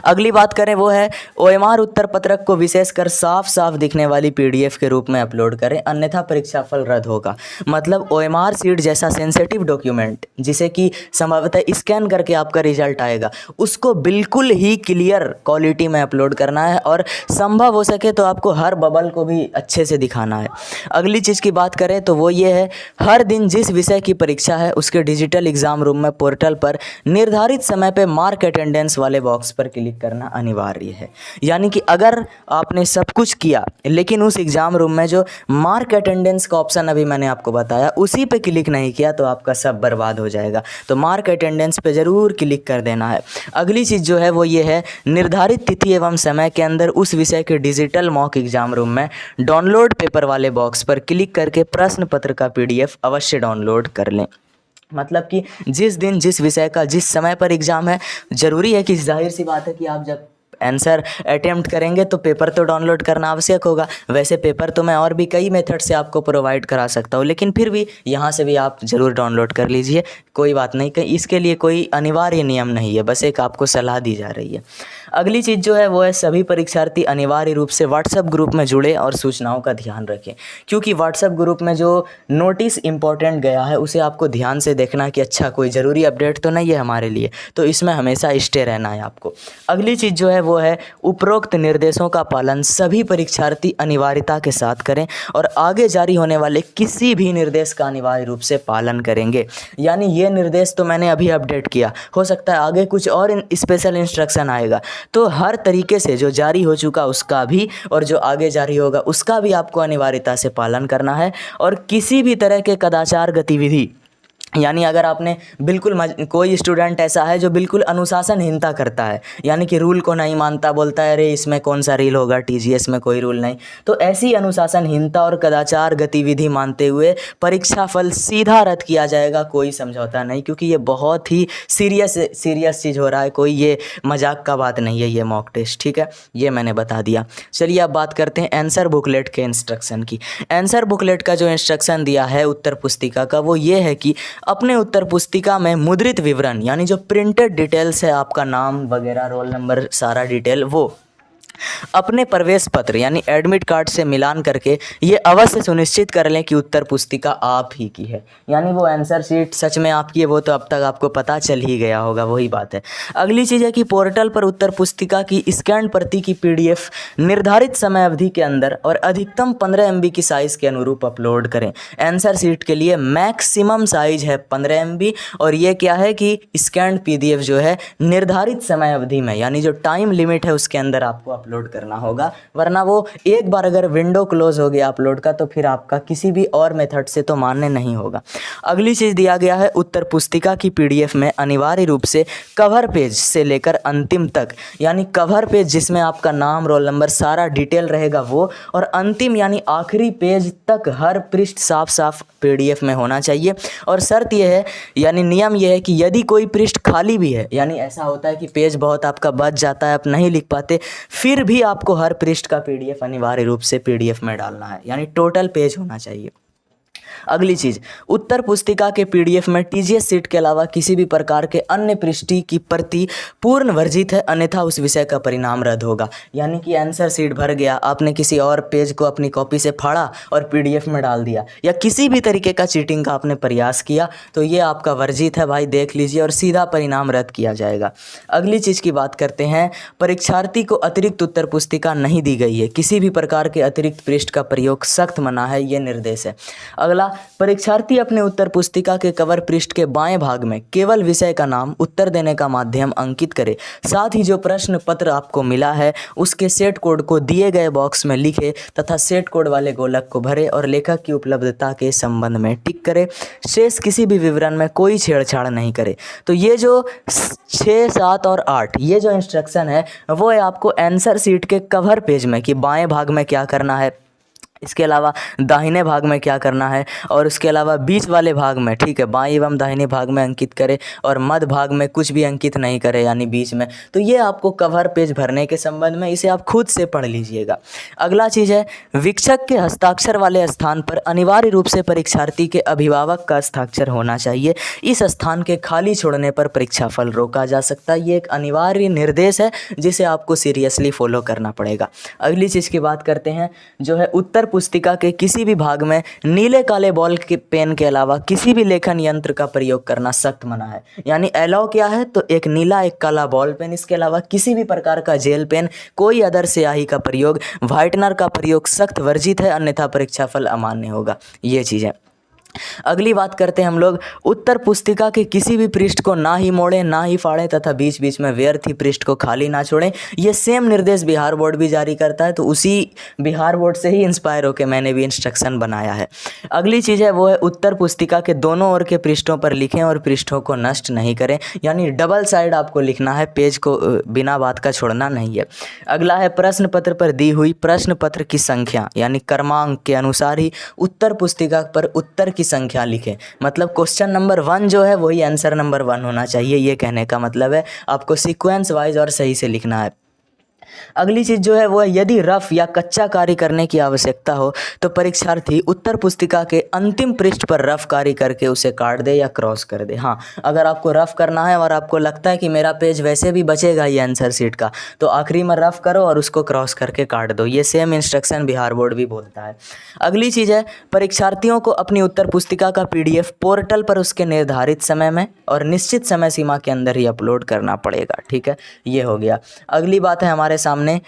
अगली बात करें वो है ओएमआर उत्तर पत्रक को विशेषकर साफ दिखने वाली पीडीएफ के रूप में अपलोड करें, अन्यथा परीक्षा फल रद्द होगा। मतलब ओएमआर शीट जैसा सेंसिटिव डॉक्यूमेंट जिसे कि संभवतः स्कैन करके आपका रिजल्ट आएगा, उसको बिल्कुल ही क्लियर क्वालिटी में अपलोड करना है और संभव हो सके तो आपको हर बबल को भी अच्छे से दिखाना है। अगली चीज़ की बात करें तो वो ये है, हर दिन जिस विषय की परीक्षा है उसके डिजिटल एग्ज़ाम रूम में पोर्टल पर निर्धारित समय पर मार्क अटेंडेंस वाले बॉक्स पर क्लिक करना अनिवार्य है। यानी कि अगर आपने सब कुछ किया लेकिन उस एग्जाम रूम में जो मार्क अटेंडेंस का ऑप्शन अभी मैंने आपको बताया उसी पे क्लिक नहीं किया तो आपका सब बर्बाद हो जाएगा। तो मार्क अटेंडेंस पे ज़रूर क्लिक कर देना है। अगली चीज़ जो है वो ये है, निर्धारित तिथि एवं समय के अंदर उस विषय के डिजिटल मॉक एग्जाम रूम में डाउनलोड पेपर वाले बॉक्स पर क्लिक करके प्रश्न पत्र का PDF अवश्य डाउनलोड कर लें। मतलब कि जिस दिन जिस विषय का जिस समय पर एग्ज़ाम है, ज़रूरी है कि जाहिर सी बात है कि आप जब आंसर अटेम्प्ट करेंगे तो पेपर तो डाउनलोड करना आवश्यक होगा। वैसे पेपर तो मैं और भी कई मेथड से आपको प्रोवाइड करा सकता हूँ, लेकिन फिर भी यहाँ से भी आप ज़रूर डाउनलोड कर लीजिए, कोई बात नहीं, कहीं इसके लिए कोई अनिवार्य नियम नहीं है, बस एक आपको सलाह दी जा रही है। अगली चीज़ जो है वो है सभी परीक्षार्थी अनिवार्य रूप से व्हाट्सएप ग्रुप में जुड़े और सूचनाओं का ध्यान रखें, क्योंकि व्हाट्सएप ग्रुप में जो नोटिस इंपॉर्टेंट गया है उसे आपको ध्यान से देखना कि अच्छा कोई ज़रूरी अपडेट तो नहीं है हमारे लिए, तो इसमें हमेशा स्टे रहना है आपको। अगली चीज़ जो है वो है उपरोक्त निर्देशों का पालन सभी परीक्षार्थी अनिवार्यता के साथ करें और आगे जारी होने वाले किसी भी निर्देश का अनिवार्य रूप से पालन करेंगे। यानी ये निर्देश तो मैंने अभी अपडेट किया, हो सकता है आगे कुछ और स्पेशल इंस्ट्रक्शन आएगा, तो हर तरीके से जो जारी हो चुका उसका भी और जो आगे जारी होगा उसका भी आपको अनिवार्यता से पालन करना है। और किसी भी तरह के कदाचार गतिविधि, यानी अगर आपने बिल्कुल कोई स्टूडेंट ऐसा है जो बिल्कुल अनुशासनहीनता करता है, यानी कि रूल को नहीं मानता, बोलता है अरे इसमें कौन सा रील होगा, टीजीएस में कोई रूल नहीं, तो ऐसी अनुशासनहीनता और कदाचार गतिविधि मानते हुए परीक्षा फल सीधा रद्द किया जाएगा, कोई समझौता नहीं, क्योंकि ये बहुत ही सीरियस चीज़ हो रहा है, कोई ये मजाक का बात नहीं है ये मॉक टेस्ट, ठीक है, ये मैंने बता दिया। चलिए अब बात करते हैं आंसर बुकलेट के इंस्ट्रक्शन की। आंसर बुकलेट का जो इंस्ट्रक्शन दिया है उत्तर पुस्तिका का वो ये है कि अपने उत्तर पुस्तिका में मुद्रित विवरण, यानी जो प्रिंटेड डिटेल्स है, आपका नाम वगैरह, रोल नंबर, सारा डिटेल, वो अपने प्रवेश पत्र यानी एडमिट कार्ड से मिलान करके ये अवश्य सुनिश्चित कर लें कि उत्तर पुस्तिका आप ही की है, यानी वो आंसर शीट सच में आपकी है, वो तो अब तक आपको पता चल ही गया होगा, वही बात है। अगली चीज़ है कि पोर्टल पर उत्तर पुस्तिका की स्कैन प्रति की PDF निर्धारित समय अवधि के अंदर और अधिकतम 15 MB की साइज़ के अनुरूप अपलोड करें। आंसर शीट के लिए मैक्सिमम साइज है 15 MB और ये क्या है कि स्कैन PDF जो है निर्धारित समय अवधि में, यानी जो टाइम लिमिट है उसके अंदर आपको अपलोड करना होगा, वरना वो एक बार अगर विंडो क्लोज हो गया अपलोड का तो फिर आपका किसी भी और मेथड से तो मान्य नहीं होगा। अगली चीज़ दिया गया है उत्तर पुस्तिका की PDF में अनिवार्य रूप से कवर पेज से लेकर अंतिम तक, यानी कवर पेज जिसमें आपका नाम, रोल नंबर, सारा डिटेल रहेगा वो, और अंतिम यानी आखिरी पेज तक हर पृष्ठ साफ साफ PDF में होना चाहिए। और शर्त यह है, यानी नियम यह है कि यदि कोई पृष्ठ खाली भी है, यानी ऐसा होता है कि पेज बहुत आपका बच जाता है, आप नहीं लिख पाते, फिर भी आपको हर पृष्ठ का PDF अनिवार्य रूप से PDF में डालना है, यानी टोटल पेज होना चाहिए। अगली चीज़, उत्तर पुस्तिका के PDF में TGS सीट के अलावा किसी भी प्रकार के अन्य पृष्ठी की प्रति पूर्ण वर्जित है, अन्यथा उस विषय का परिणाम रद्द होगा। यानी कि आंसर सीट भर गया, आपने किसी और पेज को अपनी कॉपी से फाड़ा और PDF में डाल दिया, या किसी भी तरीके का चीटिंग का आपने प्रयास किया, तो ये आपका वर्जित है भाई, देख लीजिए, और सीधा परिणाम रद्द किया जाएगा। अगली चीज़ की बात करते हैं, परीक्षार्थी को अतिरिक्त उत्तर पुस्तिका नहीं दी गई है, किसी भी प्रकार के अतिरिक्त पृष्ठ का प्रयोग सख्त मना है, ये निर्देश है। अगला, परीक्षार्थी अपने उत्तर पुस्तिका के कवर पृष्ठ के बाएं भाग में केवल विषय का नाम, उत्तर देने का माध्यम अंकित करे, साथ ही जो प्रश्न पत्र आपको मिला है उसके सेट कोड को दिए गए बॉक्स में लिखे तथा सेट कोड वाले गोलक को भरे और लेखक की उपलब्धता के संबंध में टिक करे, शेष किसी भी विवरण में कोई छेड़छाड़ नहीं करे। तो ये जो 6, 7 और 8 ये जो इंस्ट्रक्शन है वो है आपको आंसर शीट के कवर पेज में कि बाएं भाग में क्या करना है, इसके अलावा दाहिने भाग में क्या करना है, और उसके अलावा बीच वाले भाग में, ठीक है, बाएं एवं दाहिने भाग में अंकित करे और मध्य भाग में कुछ भी अंकित नहीं करे, यानी बीच में। तो ये आपको कवर पेज भरने के संबंध में, इसे आप खुद से पढ़ लीजिएगा। अगला चीज़ है, वीक्षक के हस्ताक्षर वाले स्थान पर अनिवार्य रूप से परीक्षार्थी के अभिभावक का हस्ताक्षर होना चाहिए। इस स्थान के खाली छोड़ने पर परीक्षाफल रोका जा सकता है। ये एक अनिवार्य निर्देश है जिसे आपको सीरियसली फॉलो करना पड़ेगा। अगली चीज़ की बात करते हैं, जो है उत्तर पुस्तिका के किसी भी भाग में नीले काले बॉल के पेन के अलावा किसी भी लेखन यंत्र का प्रयोग करना सख्त मना है। यानी अलाउ क्या है, तो एक नीला एक काला बॉल पेन, इसके अलावा किसी भी प्रकार का जेल पेन, कोई अदर स्याही का प्रयोग, व्हाइटनर का प्रयोग सख्त वर्जित है, अन्यथा परीक्षाफल अमान्य होगा। ये चीज़ है। अगली बात करते हैं हम लोग, उत्तर पुस्तिका के किसी भी पृष्ठ को ना ही मोड़ें ना ही फाड़ें तथा बीच बीच में व्यर्थ ही पृष्ठ को खाली ना छोड़ें। ये सेम निर्देश बिहार बोर्ड भी जारी करता है, तो उसी बिहार बोर्ड से ही इंस्पायर होकर मैंने भी इंस्ट्रक्शन बनाया है। अगली चीज़ है वो है, उत्तर पुस्तिका के दोनों ओर के पृष्ठों पर लिखें और पृष्ठों को नष्ट नहीं करें, यानी डबल साइड आपको लिखना है, पेज को बिना बात का छोड़ना नहीं है। अगला है, प्रश्न पत्र पर दी हुई प्रश्न पत्र की संख्या यानी क्रमांक के अनुसार ही उत्तर पुस्तिका पर उत्तर की संख्या लिखें। मतलब क्वेश्चन नंबर 1 जो है वही आंसर नंबर 1 होना चाहिए, ये कहने का मतलब है आपको सीक्वेंस वाइज और सही से लिखना है। अगली चीज़ जो है वो है, यदि रफ या कच्चा कार्य करने की आवश्यकता हो तो परीक्षार्थी उत्तर पुस्तिका के अंतिम पृष्ठ पर रफ कार्य करके उसे काट दे या क्रॉस कर दे। हाँ, अगर आपको रफ करना है और आपको लगता है कि मेरा पेज वैसे भी बचेगा ये आंसर शीट का, तो आखिरी में रफ करो और उसको क्रॉस करके काट दो। ये सेम इंस्ट्रक्शन बिहार बोर्ड भी बोलता है। अगली चीज़ है, परीक्षार्थियों को अपनी उत्तर पुस्तिका का PDF पोर्टल पर उसके निर्धारित समय में और निश्चित समय सीमा के अंदर ही अपलोड करना पड़ेगा। ठीक है, ये हो गया। अगली बात है हमारे सामने,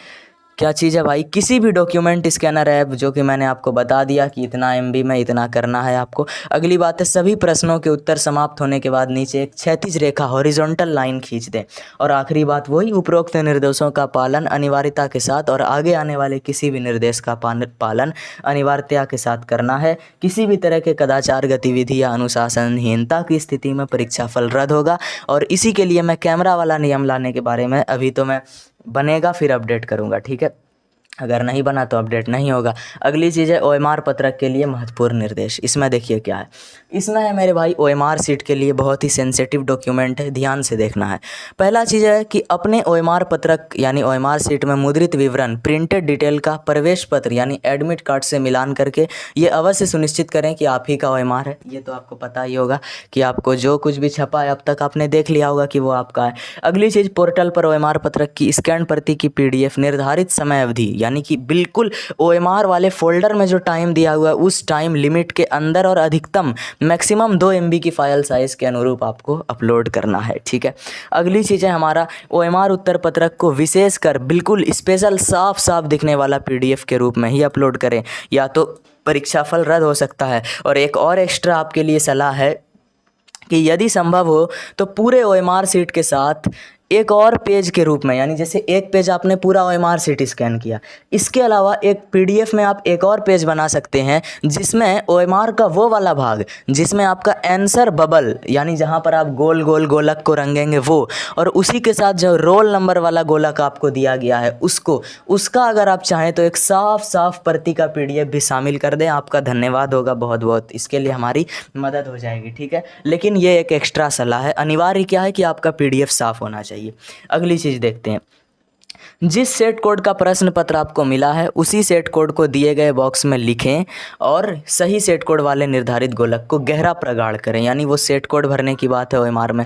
क्या चीज़ है भाई, किसी भी डॉक्यूमेंट स्कैनर ऐप, जो कि मैंने आपको बता दिया कि इतना MB में इतना करना है आपको। अगली बात है, सभी प्रश्नों के उत्तर समाप्त होने के बाद नीचे एक क्षैतिज रेखा हॉरिजॉन्टल लाइन खींच दें। और आखिरी बात वही, उपरोक्त निर्देशों का पालन अनिवार्यता के साथ और आगे आने वाले किसी भी निर्देश का पालन अनिवार्यता के साथ करना है। किसी भी तरह के कदाचार, गतिविधि या अनुशासनहीनता की स्थिति में परीक्षा फल रद्द होगा। और इसी के लिए मैं कैमरा वाला नियम लाने के बारे में अभी तो मैं बनेगा फिर अपडेट करूँगा। ठीक है, अगर नहीं बना तो अपडेट नहीं होगा। अगली चीज़ है OMR पत्रक के लिए महत्वपूर्ण निर्देश। इसमें देखिए क्या है, इसमें है मेरे भाई OMR सीट के लिए बहुत ही सेंसिटिव डॉक्यूमेंट है, ध्यान से देखना है। पहला चीज़ है कि अपने OMR पत्रक यानी OMR सीट में मुद्रित विवरण प्रिंटेड डिटेल का प्रवेश पत्र यानी एडमिट कार्ड से मिलान करके ये अवश्य सुनिश्चित करें कि आप ही का OMR है। ये तो आपको पता ही होगा कि आपको जो कुछ भी छपा है अब तक आपने देख लिया होगा कि वो आपका है। अगली चीज़, पोर्टल पर OMR पत्रक की स्कैन प्रति की PDF निर्धारित समय अवधि यानी कि बिल्कुल OMR वाले फोल्डर में जो टाइम दिया हुआ है उस टाइम लिमिट के अंदर और अधिकतम मैक्सिमम 2 MB की फाइल साइज़ के अनुरूप आपको अपलोड करना है। ठीक है, अगली चीज़ है हमारा, OMR उत्तर पत्रक को विशेषकर बिल्कुल स्पेशल साफ साफ दिखने वाला PDF के रूप में ही अपलोड करें, या तो परीक्षा फल रद्द हो सकता है। और एक और एक्स्ट्रा आपके लिए सलाह है कि यदि संभव हो तो पूरे OMR सीट के साथ एक और पेज के रूप में, यानी जैसे एक पेज आपने पूरा OMR सीट स्कैन किया, इसके अलावा एक PDF में आप एक और पेज बना सकते हैं जिसमें OMR का वो वाला भाग जिसमें आपका आंसर बबल यानी जहां पर आप गोल गोल गोलक को रंगेंगे वो, और उसी के साथ जो रोल नंबर वाला गोलक आपको दिया गया है उसका अगर आप चाहें तो एक साफ साफ प्रति का PDF भी शामिल कर दें। आपका धन्यवाद होगा बहुत बहुत, इसके लिए हमारी मदद हो जाएगी। ठीक है, लेकिन ये एक एक्स्ट्रा सलाह है, अनिवार्य क्या है कि आपका PDF साफ होना चाहिए। अगली चीज देखते हैं, जिस सेट कोड का प्रश्न पत्र आपको मिला है उसी सेट कोड को दिए गए बॉक्स में लिखें और सही सेट कोड वाले निर्धारित गोलक को गहरा प्रगाढ़ करें, यानी वो सेट कोड भरने की बात है OMR में।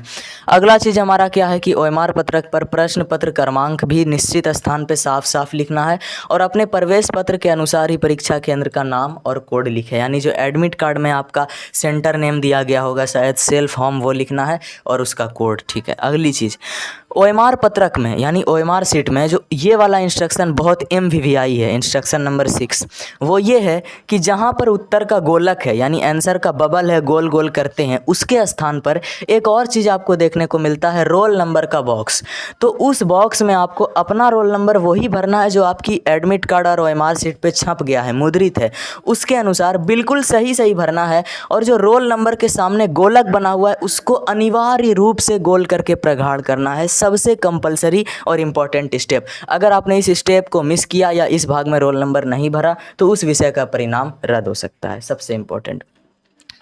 अगला चीज़ हमारा क्या है कि OMR पत्रक पर प्रश्न पत्र क्रमांक भी निश्चित स्थान पे साफ साफ लिखना है और अपने प्रवेश पत्र के अनुसार ही परीक्षा केंद्र का नाम और कोड लिखें, यानी जो एडमिट कार्ड में आपका सेंटर नेम दिया गया होगा शायद सेल्फ होम, वो लिखना है और उसका कोड। ठीक है, अगली चीज़, OMR पत्रक में यानी OMR सीट में जो ये वाला इंस्ट्रक्शन बहुत MVVI है, इंस्ट्रक्शन नंबर 6, वो ये है कि जहाँ पर उत्तर का गोलक है यानी आंसर का बबल है, गोल गोल करते हैं, उसके स्थान पर एक और चीज़ आपको देखने को मिलता है, रोल नंबर का बॉक्स। तो उस बॉक्स में आपको अपना रोल नंबर वही भरना है जो आपकी एडमिट कार्ड और OMR सीट पे छप गया है, मुद्रित है, उसके अनुसार बिल्कुल सही सही भरना है। और जो रोल नंबर के सामने गोलक बना हुआ है उसको अनिवार्य रूप से गोल करके प्रगाढ़ करना है, सबसे कंपलसरी और इम्पॉर्टेंट स्टेप। अगर आपने इस स्टेप को मिस किया या इस भाग में रोल नंबर नहीं भरा तो उस विषय का परिणाम रद्द हो सकता है, सबसे इम्पोर्टेंट।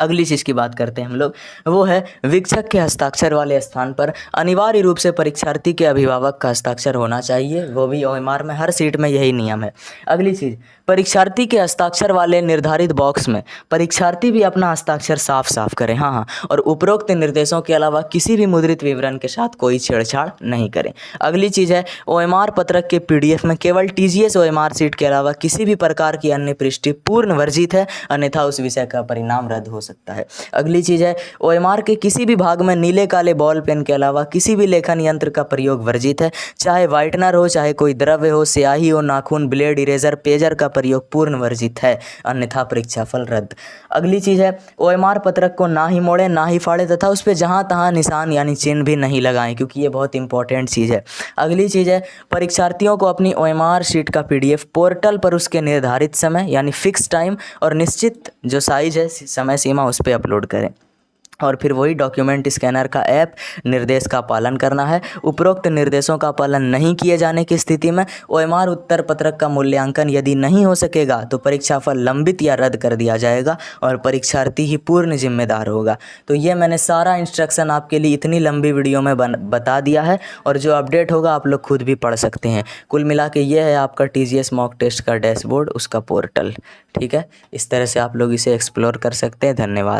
अगली चीज़ की बात करते हैं हम लोग, वो है शिक्षक के हस्ताक्षर वाले स्थान पर अनिवार्य रूप से परीक्षार्थी के अभिभावक का हस्ताक्षर होना चाहिए, वो भी OMR में हर सीट में यही नियम है। अगली चीज़, परीक्षार्थी के हस्ताक्षर वाले निर्धारित बॉक्स में परीक्षार्थी भी अपना हस्ताक्षर साफ साफ करें। हाँ, और उपरोक्त निर्देशों के अलावा किसी भी मुद्रित विवरण के साथ कोई छेड़छाड़ नहीं करें। अगली चीज़ है, OMR पत्रक के PDF में केवल TGS OMR सीट के अलावा किसी भी प्रकार की अन्य पृष्ठि पूर्ण वर्जित है, अन्यथा उस विषय का परिणाम रद्द हो सकता है। अगली चीज़ है, OMR के किसी भी भाग में नीले काले बॉल पेन के अलावा किसी भी लेखन यंत्र का प्रयोग वर्जित है, चाहे व्हाइटनर हो, चाहे कोई द्रव्य हो, स्याही हो, नाखून, ब्लेड, इरेजर, पेजर का प्रयोग पूर्ण वर्जित है, अन्यथा परीक्षाफल रद्द। अगली चीज़ है, OMR पत्रक को ना ही मोड़ें ना ही फाड़ें तथा उस पर जहाँ तहाँ निशान यानी चिन्ह भी नहीं लगाएं, क्योंकि ये बहुत इंपॉर्टेंट चीज़ है। अगली चीज़ है, परीक्षार्थियों को अपनी OMR शीट का PDF पोर्टल पर उसके निर्धारित समय यानी फिक्स टाइम और निश्चित जो साइज है समय सीमा उस पर अपलोड करें। और फिर वही डॉक्यूमेंट स्कैनर का ऐप निर्देश का पालन करना है। उपरोक्त निर्देशों का पालन नहीं किए जाने की स्थिति में OMR उत्तर पत्रक का मूल्यांकन यदि नहीं हो सकेगा तो परीक्षाफल लंबित या रद्द कर दिया जाएगा और परीक्षार्थी ही पूर्ण जिम्मेदार होगा। तो ये मैंने सारा इंस्ट्रक्शन आपके लिए इतनी लंबी वीडियो में बता दिया है, और जो अपडेट होगा आप लोग खुद भी पढ़ सकते हैं। कुल मिला के ये है आपका TGS मॉक टेस्ट का डैशबोर्ड, उसका पोर्टल। ठीक है, इस तरह से आप लोग इसे एक्सप्लोर कर सकते हैं। धन्यवाद।